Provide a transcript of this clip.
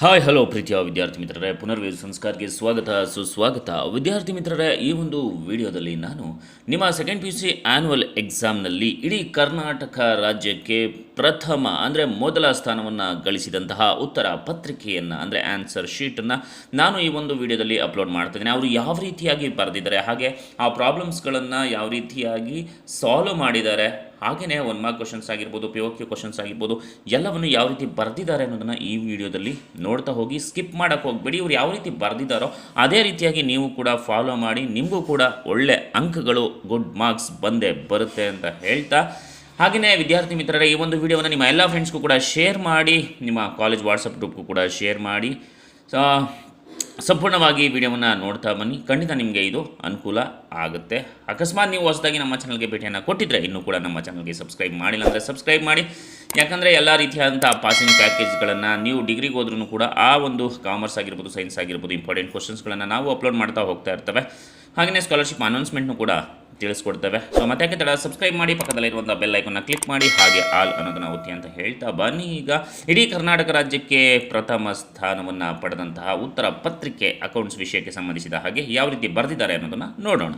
Hi hello ಪ್ರೀತಿಯ ವಿದ್ಯಾರ್ಥಿ ಮಿತ್ರರೇ, ಪುನರ್ವೇದ ಸಂಸ್ಕಾರಕ್ಕೆ ಸ್ವಾಗತ ಸುಸ್ವಾಗತ. ವಿದ್ಯಾರ್ಥಿ ಮಿತ್ರರೇ, ಈ ಒಂದು ವಿಡಿಯೋದಲ್ಲಿ ನಾನು ನಿಮ್ಮ second P U C annual ಎಕ್ಸಾಮ್ನಲ್ಲಿ ಇಡೀ ಕರ್ನಾಟಕ ರಾಜ್ಯಕ್ಕೆ ಪ್ರಥಮ ಅಂದರೆ ಮೊದಲ ಸ್ಥಾನವನ್ನು ಗಳಿಸಿದಂತಹ ಉತ್ತರ ಪತ್ರಿಕೆಯನ್ನು ಅಂದರೆ ಆನ್ಸರ್ ಶೀಟನ್ನು ನಾನು ಈ ಒಂದು ವಿಡಿಯೋದಲ್ಲಿ ಅಪ್ಲೋಡ್ ಮಾಡ್ತಿದ್ದೇನೆ. ಅವರು ಯಾವ ರೀತಿಯಾಗಿ ಬರೆದಿದ್ದಾರೆ, ಹಾಗೆ ಆ ಪ್ರಾಬ್ಲಮ್ಸ್ಗಳನ್ನು ಯಾವ ರೀತಿಯಾಗಿ ಸಾಲ್ವ್ ಮಾಡಿದ್ದಾರೆ, ಹಾಗೆಯೇ ಒನ್ ಮಾರ್ಕ್ ಕ್ವಶನ್ಸ್ ಆಗಿರ್ಬೋದು, ಪಿ ಒ ಕ್ಯೂ ಕ್ವಶನ್ಸ್ ಆಗಿರ್ಬೋದು, ಎಲ್ಲವನ್ನು ಯಾವ ರೀತಿ ಬರೆದಿದ್ದಾರೆ ಅನ್ನೋದನ್ನು ಈ ವಿಡಿಯೋದಲ್ಲಿ ನೋಡ್ತಾ ಹೋಗಿ. ಸ್ಕಿಪ್ ಮಾಡೋಕ್ಕೆ ಹೋಗಬೇಡಿ. ಇವರು ಯಾವ ರೀತಿ ಬರೆದಿದ್ದಾರೋ ಅದೇ ರೀತಿಯಾಗಿ ನೀವು ಕೂಡ ಫಾಲೋ ಮಾಡಿ, ನಿಮಗೂ ಕೂಡ ಒಳ್ಳೆ ಅಂಕಗಳು, ಗುಡ್ ಮಾರ್ಕ್ಸ್ ಬಂದೇ ಬರುತ್ತೆ ಅಂತ ಹೇಳ್ತಾ, ಹಾಗೆಯೇ ವಿದ್ಯಾರ್ಥಿ ಮಿತ್ರರೇ, ಈ ಒಂದು ವಿಡಿಯೋವನ್ನು ನಿಮ್ಮ ಎಲ್ಲ ಫ್ರೆಂಡ್ಸ್ಗೂ ಕೂಡ ಶೇರ್ ಮಾಡಿ, ನಿಮ್ಮ ಕಾಲೇಜ್ ವಾಟ್ಸಪ್ ಗ್ರೂಪ್ಗೂ ಕೂಡ ಶೇರ್ ಮಾಡಿ. ಸಂಪೂರ್ಣವಾಗಿ ವಿಡಿಯೋವನ್ನು ನೋಡ್ತಾ ಬನ್ನಿ. ಖಂಡಿತ ನಿಮಗೆ ಇದು ಅನುಕೂಲ ಆಗುತ್ತೆ. ಅಕಸ್ಮಾತ್ ನೀವು ಹೊಸದಾಗಿ ನಮ್ಮ ಚಾನಲ್ಗೆ ಭೇಟಿಯನ್ನು ಕೊಟ್ಟಿದ್ದರೆ ಇನ್ನೂ ಕೂಡ ನಮ್ಮ ಚಾನಲ್ಗೆ ಸಬ್ಸ್ಕ್ರೈಬ್ ಮಾಡಿಲ್ಲ ಅಂದರೆ ಸಬ್ಸ್ಕ್ರೈಬ್ ಮಾಡಿ. ಯಾಕಂದರೆ ಎಲ್ಲ ರೀತಿಯಾದಂಥ ಪಾಸಿಂಗ್ ಪ್ಯಾಕೇಜ್ಗಳನ್ನು ನೀವು ಡಿಗ್ರಿಗೆ ಹೋದ್ರೂ ಕೂಡ ಆ ಒಂದು ಕಾಮರ್ಸ್ ಆಗಿರ್ಬೋದು, ಸೈನ್ಸ್ ಆಗಿರ್ಬೋದು, ಇಂಪಾರ್ಟೆಂಟ್ ಕ್ವಶನ್ಸ್ಗಳನ್ನು ನಾವು ಅಪ್ಲೋಡ್ ಮಾಡ್ತಾ ಹೋಗ್ತಾ ಇರ್ತವೆ. ಹಾಗೆಯೇ ಸ್ಕಾಲರ್ಶಿಪ್ ಅನೌನ್ಸ್ಮೆಂಟ್ನು ಕೂಡ ತಿಳಿಸ್ಕೊಡ್ತೇವೆ. ಸೊ ಮತ್ತೆ ಯಾಕೆ ತಡ, ಸಬ್ಸ್ಕ್ರೈಬ್ ಮಾಡಿ, ಪಕ್ಕದಲ್ಲಿರುವಂಥ ಬೆಲ್ ಐಕನ್ನ ಕ್ಲಿಕ್ ಮಾಡಿ, ಹಾಗೆ ಆಲ್ ಅನ್ನೋದನ್ನು ಒತ್ತಿ ಅಂತ ಹೇಳ್ತಾ ಬನ್ನಿ. ಈಗ ಇಡೀ ಕರ್ನಾಟಕ ರಾಜ್ಯಕ್ಕೆ ಪ್ರಥಮ ಸ್ಥಾನವನ್ನು ಪಡೆದಂತಹ ಉತ್ತರ ಪತ್ರಿಕೆ ಅಕೌಂಟ್ಸ್ ವಿಷಯಕ್ಕೆ ಸಂಬಂಧಿಸಿದ ಹಾಗೆ ಯಾವ ರೀತಿ ಬರೆದಿದ್ದಾರೆ ಅನ್ನೋದನ್ನು ನೋಡೋಣ.